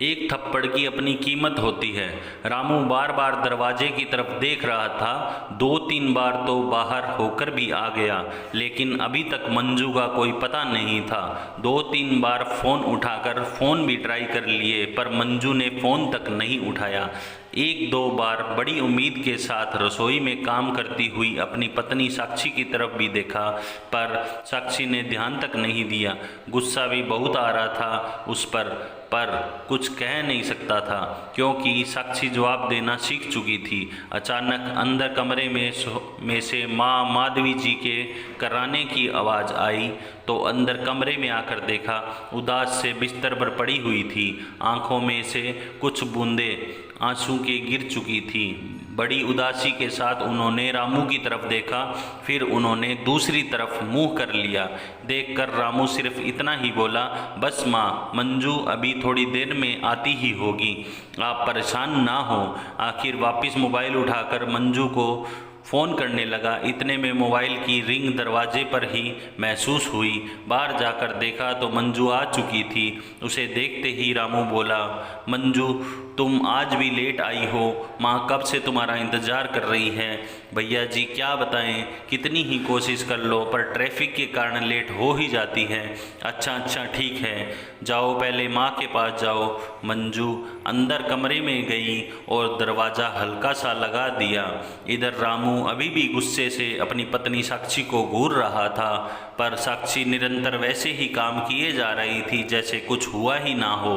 एक थप्पड़ की अपनी कीमत होती है। रामू बार बार दरवाजे की तरफ देख रहा था। 2-3 बार तो बाहर होकर भी आ गया, लेकिन अभी तक मंजू का कोई पता नहीं था। 2-3 बार फ़ोन उठाकर फ़ोन भी ट्राई कर लिए, पर मंजू ने फ़ोन तक नहीं उठाया। 1-2 बार बड़ी उम्मीद के साथ रसोई में काम करती हुई अपनी पत्नी साक्षी की तरफ भी देखा, पर साक्षी ने ध्यान तक नहीं दिया। गुस्सा भी बहुत आ रहा था उस पर कुछ कह नहीं सकता था, क्योंकि साक्षी जवाब देना सीख चुकी थी। अचानक अंदर कमरे में से माँ माधवी जी के कराने की आवाज़ आई, तो अंदर कमरे में आकर देखा उदास से बिस्तर पर पड़ी हुई थी। आंखों में से कुछ बूंदें आंसू के गिर चुकी थी। बड़ी उदासी के साथ उन्होंने रामू की तरफ देखा, फिर उन्होंने दूसरी तरफ मुंह कर लिया। देखकर रामू सिर्फ इतना ही बोला, बस माँ, मंजू अभी थोड़ी देर में आती ही होगी, आप परेशान ना हो। आखिर वापस मोबाइल उठाकर मंजू को फ़ोन करने लगा। इतने में मोबाइल की रिंग दरवाजे पर ही महसूस हुई। बाहर जाकर देखा तो मंजू आ चुकी थी। उसे देखते ही रामू बोला, मंजू तुम आज भी लेट आई हो, माँ कब से तुम्हारा इंतज़ार कर रही है। भैया जी क्या बताएं, कितनी ही कोशिश कर लो पर ट्रैफिक के कारण लेट हो ही जाती है। अच्छा ठीक है, जाओ पहले माँ के पास जाओ। मंजू अंदर कमरे में गई और दरवाज़ा हल्का सा लगा दिया। इधर रामू अभी भी गुस्से से अपनी पत्नी साक्षी को घूर रहा था, पर साक्षी निरंतर वैसे ही काम किए जा रही थी जैसे कुछ हुआ ही ना हो।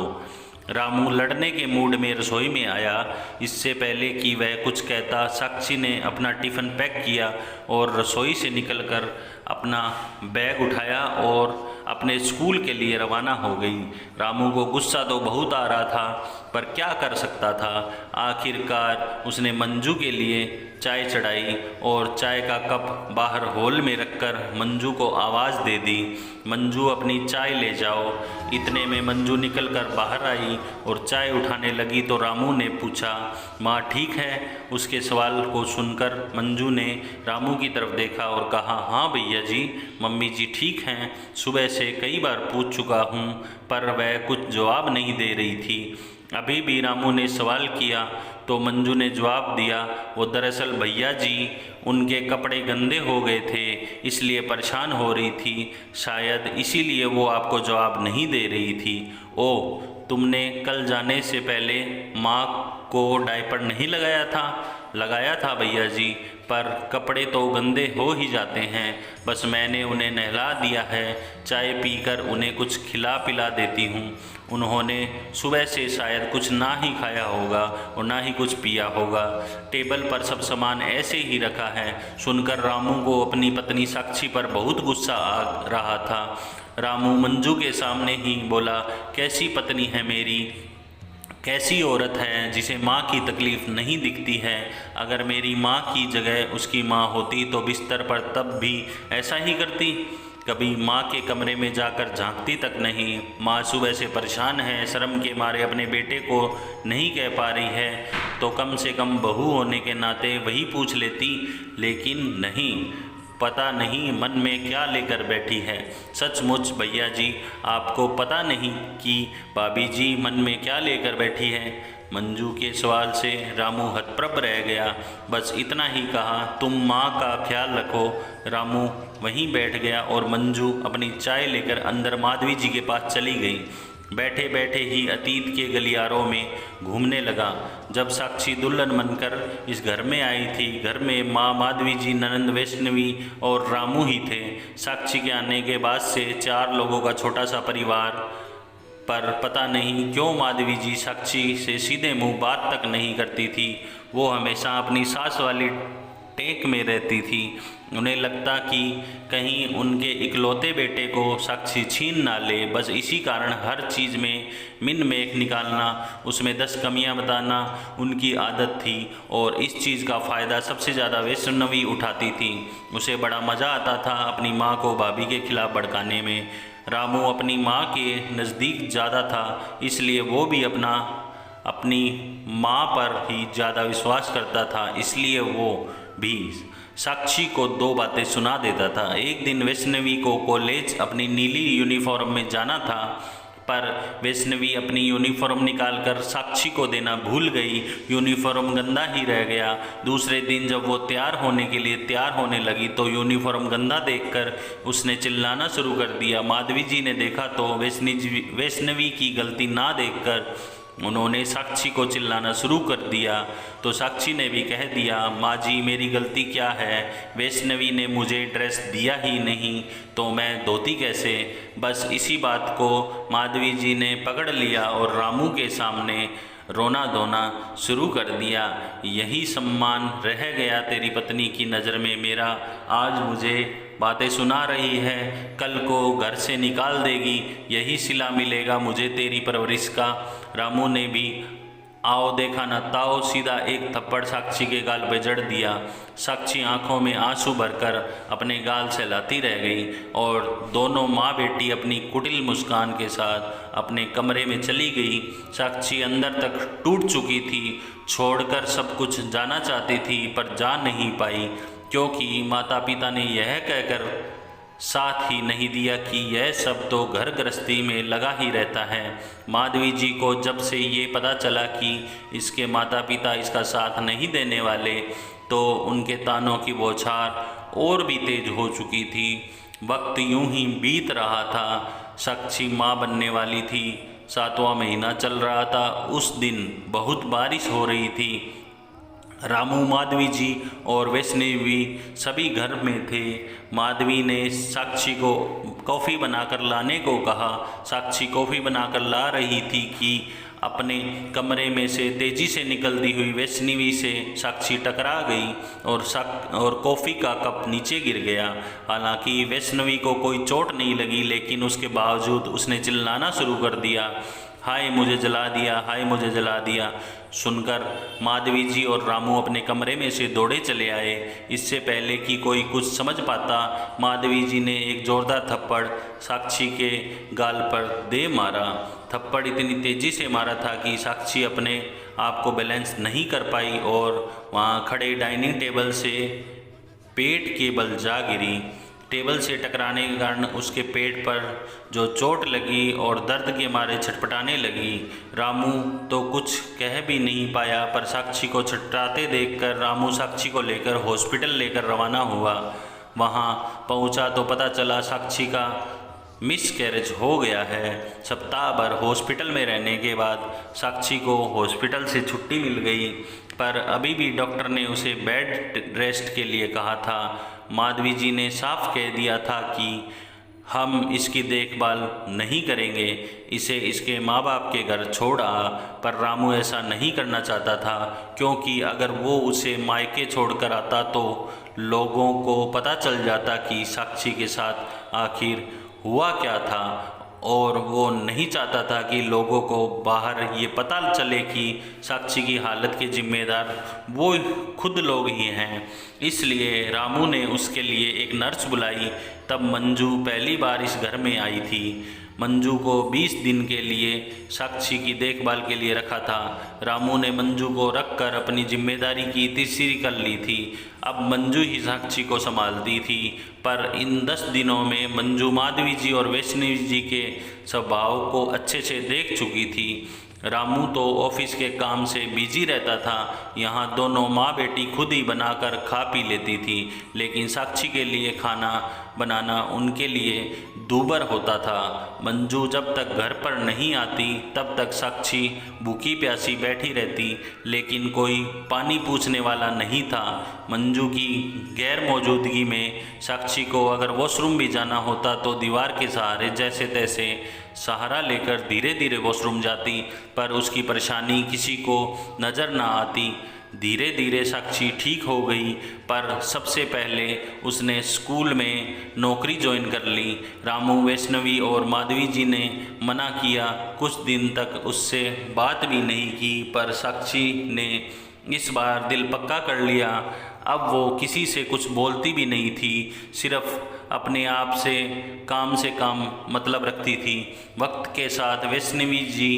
रामू लड़ने के मूड में रसोई में आया। इससे पहले कि वह कुछ कहता, साक्षी ने अपना टिफ़िन पैक किया और रसोई से निकलकर अपना बैग उठाया और अपने स्कूल के लिए रवाना हो गई। रामू को गुस्सा तो बहुत आ रहा था, पर क्या कर सकता था। आखिरकार उसने मंजू के लिए चाय चढ़ाई और चाय का कप बाहर हॉल में रखकर मंजू को आवाज़ दे दी, मंजू अपनी चाय ले जाओ। इतने में मंजू निकलकर बाहर आई और चाय उठाने लगी तो रामू ने पूछा, माँ ठीक है। उसके सवाल को सुनकर मंजू ने रामू की तरफ देखा और कहा, हाँ भैया जी, मम्मी जी ठीक हैं। सुबह से कई बार पूछ चुका हूँ, पर वह कुछ जवाब नहीं दे रही थी। अभी भी रामू ने सवाल किया तो मंजू ने जवाब दिया, वो दरअसल भैया जी उनके कपड़े गंदे हो गए थे, इसलिए परेशान हो रही थी, शायद इसीलिए वो आपको जवाब नहीं दे रही थी। ओह, तुमने कल जाने से पहले माँ को डायपर नहीं लगाया था? लगाया था भैया जी, पर कपड़े तो गंदे हो ही जाते हैं, बस मैंने उन्हें नहला दिया है। चाय पीकर उन्हें कुछ खिला पिला देती हूँ। उन्होंने सुबह से शायद कुछ ना ही खाया होगा और ना ही कुछ पिया होगा। टेबल पर सब सामान ऐसे ही रखा है। सुनकर रामू को अपनी पत्नी साक्षी पर बहुत गुस्सा आ रहा था। रामू मंजू के सामने ही बोला, कैसी पत्नी है मेरी, कैसी औरत है जिसे माँ की तकलीफ़ नहीं दिखती है। अगर मेरी माँ की जगह उसकी माँ होती तो बिस्तर पर तब भी ऐसा ही करती। कभी माँ के कमरे में जाकर झांकती तक नहीं। माँ सुबह से परेशान है, शर्म के मारे अपने बेटे को नहीं कह पा रही है, तो कम से कम बहू होने के नाते वही पूछ लेती, लेकिन नहीं। पता नहीं मन में क्या लेकर बैठी है। सचमुच भैया जी, आपको पता नहीं कि भाभी जी मन में क्या लेकर बैठी है। मंजू के सवाल से रामू हतप्रभ रह गया। बस इतना ही कहा, तुम माँ का ख्याल रखो। रामू वहीं बैठ गया और मंजू अपनी चाय लेकर अंदर माधवी जी के पास चली गई। बैठे बैठे ही अतीत के गलियारों में घूमने लगा। जब साक्षी दुल्हन बनकर इस घर में आई थी, घर में माँ माधवी जी, ननंद वैष्णवी और रामू ही थे। साक्षी के आने के बाद से 4 लोगों का छोटा सा परिवार, पर पता नहीं क्यों माधवी जी साक्षी से सीधे मुंह बात तक नहीं करती थी। वो हमेशा अपनी सास वाली टेक में रहती थी। उन्हें लगता कि कहीं उनके इकलौते बेटे को साक्षी छीन ना ले। बस इसी कारण हर चीज़ में मिन मेख निकालना, उसमें 10 कमियां बताना उनकी आदत थी, और इस चीज़ का फ़ायदा सबसे ज़्यादा वैष्णवी उठाती थी। उसे बड़ा मज़ा आता था अपनी माँ को भाभी के खिलाफ़ भड़काने में। रामू अपनी माँ के नज़दीक ज़्यादा था, इसलिए वो भी अपनी माँ पर ही ज़्यादा विश्वास करता था, इसलिए वो भी साक्षी को 2 बातें सुना देता था। एक दिन वैष्णवी को कॉलेज अपनी नीली यूनिफॉर्म में जाना था, पर वैष्णवी अपनी यूनिफॉर्म निकालकर साक्षी को देना भूल गई। यूनिफॉर्म गंदा ही रह गया। दूसरे दिन जब वो तैयार होने के लिए तैयार होने लगी तो यूनिफॉर्म गंदा देखकर उसने चिल्लाना शुरू कर दिया। माधवी जी ने देखा तो वैष्णवी की गलती ना देखकर उन्होंने साक्षी को चिल्लाना शुरू कर दिया। तो साक्षी ने भी कह दिया, माँ जी मेरी गलती क्या है, वैष्णवी ने मुझे ड्रेस दिया ही नहीं तो मैं धोती कैसे। बस इसी बात को माधवी जी ने पकड़ लिया और रामू के सामने रोना धोना शुरू कर दिया। यही सम्मान रह गया तेरी पत्नी की नज़र में मेरा। आज मुझे बातें सुना रही है, कल को घर से निकाल देगी, यही सिला मिलेगा मुझे तेरी परवरिश का। रामू ने भी आओ देखा न ताओ सीधा एक थप्पड़ साक्षी के गाल पे जड़ दिया। साक्षी आंखों में आंसू भरकर अपने गाल सहलाती रह गई और दोनों माँ बेटी अपनी कुटिल मुस्कान के साथ अपने कमरे में चली गई। साक्षी अंदर तक टूट चुकी थी, छोड़कर सब कुछ जाना चाहती थी पर जा नहीं पाई, क्योंकि माता पिता ने यह कहकर साथ ही नहीं दिया कि यह सब तो घर गृहस्थी में लगा ही रहता है। माधवी जी को जब से ये पता चला कि इसके माता पिता इसका साथ नहीं देने वाले तो उनके तानों की बौछार और भी तेज हो चुकी थी। वक्त यूं ही बीत रहा था। साक्षी माँ बनने वाली थी। 7वां महीना चल रहा था। उस दिन बहुत बारिश हो रही थी। रामू, माधवी जी और वैष्णवी सभी घर में थे। माधवी ने साक्षी को कॉफ़ी बनाकर लाने को कहा। साक्षी कॉफ़ी बनाकर ला रही थी कि अपने कमरे में से तेज़ी से निकलती हुई वैष्णवी से साक्षी टकरा गई और कॉफ़ी का कप नीचे गिर गया। हालांकि वैष्णवी को कोई चोट नहीं लगी, लेकिन उसके बावजूद उसने चिल्लाना शुरू कर दिया, हाय मुझे जला दिया, हाय मुझे जला दिया। सुनकर माधवी जी और रामू अपने कमरे में से दौड़े चले आए। इससे पहले कि कोई कुछ समझ पाता, माधवी जी ने एक ज़ोरदार थप्पड़ साक्षी के गाल पर दे मारा। थप्पड़ इतनी तेज़ी से मारा था कि साक्षी अपने आप को बैलेंस नहीं कर पाई और वहाँ खड़े डाइनिंग टेबल से पेट के बल जा गिरी। टेबल से टकराने के कारण उसके पेट पर जो चोट लगी और दर्द के मारे छटपटाने लगी। रामू तो कुछ कह भी नहीं पाया, पर साक्षी को छटपटाते देखकर रामू साक्षी को लेकर हॉस्पिटल लेकर रवाना हुआ। वहां पहुंचा तो पता चला साक्षी का मिसकैरेज हो गया है। सप्ताह भर हॉस्पिटल में रहने के बाद साक्षी को हॉस्पिटल से छुट्टी मिल गई, पर अभी भी डॉक्टर ने उसे बेड रेस्ट के लिए कहा था। माधवी जी ने साफ कह दिया था कि हम इसकी देखभाल नहीं करेंगे, इसे इसके माँ बाप के घर छोड़ आ। पर रामू ऐसा नहीं करना चाहता था, क्योंकि अगर वो उसे मायके छोड़कर आता तो लोगों को पता चल जाता कि साक्षी के साथ आखिर हुआ क्या था, और वो नहीं चाहता था कि लोगों को बाहर ये पता चले कि साक्षी की हालत के जिम्मेदार वो खुद लोग ही हैं। इसलिए रामू ने उसके लिए एक नर्स बुलाई। तब मंजू पहली बार इस घर में आई थी। मंजू को 20 दिन के लिए साक्षी की देखभाल के लिए रखा था। रामू ने मंजू को रखकर अपनी जिम्मेदारी की तीसरी कर ली थी। अब मंजू ही साक्षी को संभालती थी। पर इन 10 दिनों में मंजू माधवी जी और वैष्णवी जी के स्वभाव को अच्छे से देख चुकी थी। रामू तो ऑफिस के काम से बिजी रहता था। यहाँ दोनों माँ बेटी खुद ही बनाकर खा पी लेती थी, लेकिन साक्षी के लिए खाना बनाना उनके लिए दूभर होता था। मंजू जब तक घर पर नहीं आती तब तक साक्षी भूखी प्यासी बैठी रहती, लेकिन कोई पानी पूछने वाला नहीं था। मंजू की गैर मौजूदगी में साक्षी को अगर वॉशरूम भी जाना होता तो दीवार के सहारे जैसे तैसे सहारा लेकर धीरे धीरे वॉशरूम जाती, पर उसकी परेशानी किसी को नज़र ना आती। धीरे धीरे साक्षी ठीक हो गई, पर सबसे पहले उसने स्कूल में नौकरी ज्वाइन कर ली। रामू, वैष्णवी और माधवी जी ने मना किया, कुछ दिन तक उससे बात भी नहीं की, पर साक्षी ने इस बार दिल पक्का कर लिया। अब वो किसी से कुछ बोलती भी नहीं थी, सिर्फ अपने आप से काम मतलब रखती थी। वक्त के साथ वैष्णवी जी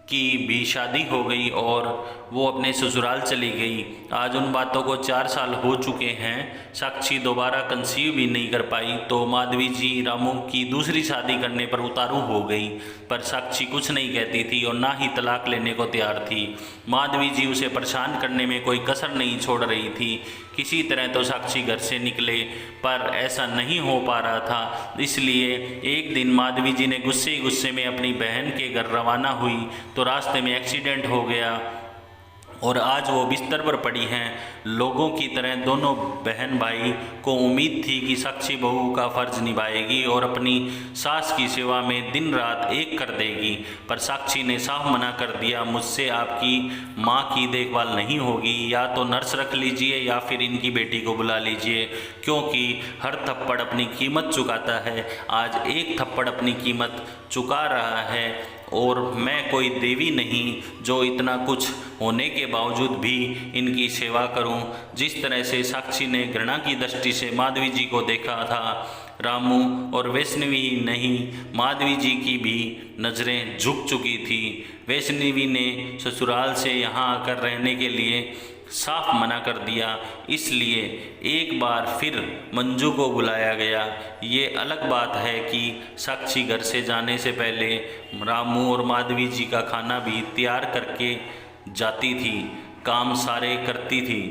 की भी शादी हो गई और वो अपने ससुराल चली गई। आज उन बातों को 4 साल हो चुके हैं। साक्षी दोबारा कंसीव भी नहीं कर पाई तो माधवी जी रामू की दूसरी शादी करने पर उतारू हो गई, पर साक्षी कुछ नहीं कहती थी और ना ही तलाक लेने को तैयार थी। माधवी जी उसे परेशान करने में कोई कसर नहीं छोड़ रही थी। किसी तरह तो साक्षी घर से निकले, पर ऐसा नहीं हो पा रहा था। इसलिए एक दिन माधवी जी ने गुस्से गुस्से में अपनी बहन के घर रवाना हुई तो रास्ते में एक्सीडेंट हो गया और आज वो बिस्तर पर पड़ी हैं। लोगों की तरह दोनों बहन भाई को उम्मीद थी कि साक्षी बहू का फ़र्ज निभाएगी और अपनी सास की सेवा में दिन रात एक कर देगी, पर साक्षी ने साफ मना कर दिया, मुझसे आपकी माँ की देखभाल नहीं होगी, या तो नर्स रख लीजिए या फिर इनकी बेटी को बुला लीजिए, क्योंकि हर थप्पड़ अपनी कीमत चुकाता है। आज एक थप्पड़ अपनी कीमत चुका रहा है और मैं कोई देवी नहीं जो इतना कुछ होने के बावजूद भी इनकी सेवा करूं। जिस तरह से साक्षी ने घृणा की दृष्टि से माधवी जी को देखा था, रामू और वैष्णवी ही नहीं, माधवी जी की भी नज़रें झुक चुकी थी। वैष्णवी ने ससुराल से यहाँ आकर रहने के लिए साफ मना कर दिया, इसलिए एक बार फिर मंजू को बुलाया गया। ये अलग बात है कि साक्षी घर से जाने से पहले रामू और माधवी जी का खाना भी तैयार करके जाती थी, काम सारे करती थी,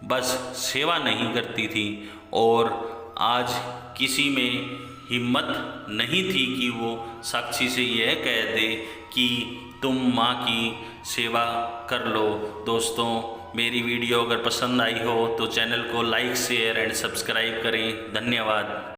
बस सेवा नहीं करती थी। और आज किसी में हिम्मत नहीं थी कि वो साक्षी से यह कह दे कि तुम माँ की सेवा कर लो। दोस्तों, मेरी वीडियो अगर पसंद आई हो तो चैनल को लाइक शेयर एंड सब्सक्राइब करें। धन्यवाद।